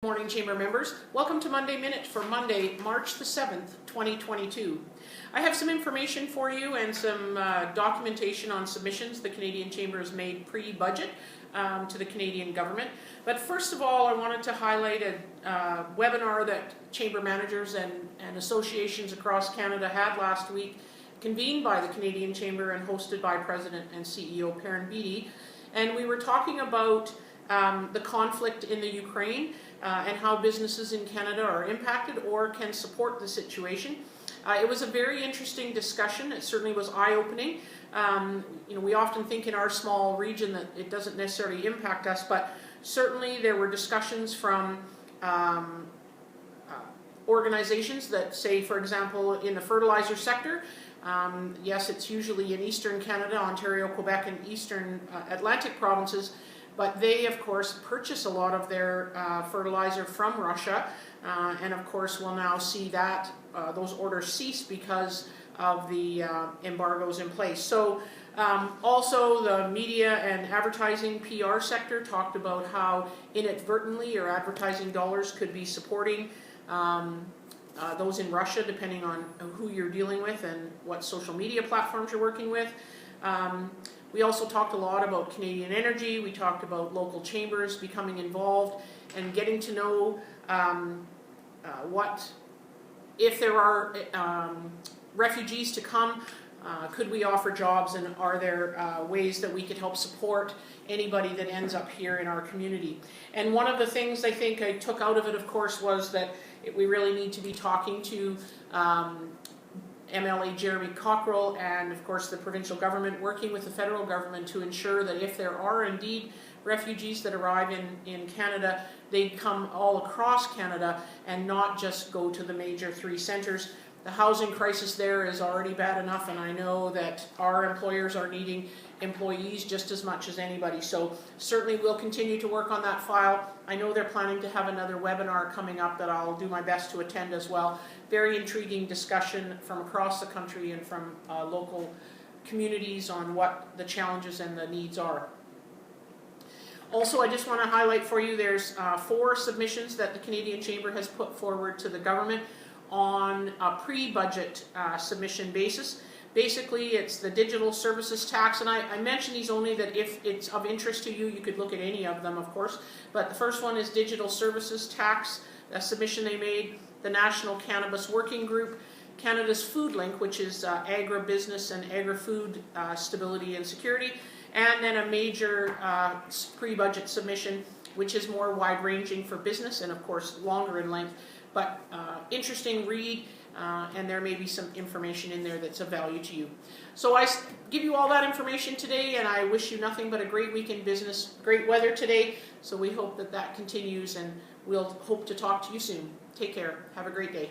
Morning, Chamber members. Welcome to Monday Minute for Monday, March the 7th, 2022. I have some information for you and some documentation on submissions the Canadian Chamber has made pre-budget to the Canadian government. But first of all, I wanted to highlight a webinar that Chamber managers and associations across Canada had last week, convened by the Canadian Chamber and hosted by President and CEO Perrin Beatty. And we were talking about the conflict in the Ukraine and how businesses in Canada are impacted or can support the situation. It was a very interesting discussion. It certainly was eye-opening. We often think in our small region that it doesn't necessarily impact us, but certainly there were discussions from organizations that say, for example, in the fertilizer sector, yes, it's usually in Eastern Canada, Ontario, Quebec, and Eastern Atlantic provinces, but they, of course, purchase a lot of their fertilizer from Russia, and of course will now see that those orders cease because of the embargoes in place. So also the media and advertising PR sector talked about how inadvertently your advertising dollars could be supporting those in Russia, depending on who you're dealing with and what social media platforms you're working with. We also talked a lot about Canadian energy. We talked about local chambers becoming involved and getting to know if there are refugees to come, could we offer jobs, and are there ways that we could help support anybody that ends up here in our community. And one of the things I think I took out of it, of course, was that we really need to be talking to MLA Jeremy Cockrell and, of course, the provincial government, working with the federal government to ensure that if there are indeed refugees that arrive in Canada, they come all across Canada and not just go to the major three centres. The housing crisis there is already bad enough, and I know that our employers are needing employees just as much as anybody. So certainly we'll continue to work on that file. I know they're planning to have another webinar coming up that I'll do my best to attend as well. Very intriguing discussion from across the country and from local communities on what the challenges and the needs are. Also, I just want to highlight for you, there's 4 submissions that the Canadian Chamber has put forward to the government on a pre-budget submission basis. Basically, it's the digital services tax, and I mention these only that if it's of interest to you, you could look at any of them, of course. But the first one is digital services tax, a submission they made, the National Cannabis Working Group, Canada's Food Link, which is agribusiness and agri-food stability and security, and then a major pre-budget submission, which is more wide-ranging for business and, of course, longer in length. But interesting read, and there may be some information in there that's of value to you. So I give you all that information today, and I wish you nothing but a great week in business. Great weather today, so we hope that that continues, and we'll hope to talk to you soon. Take care. Have a great day.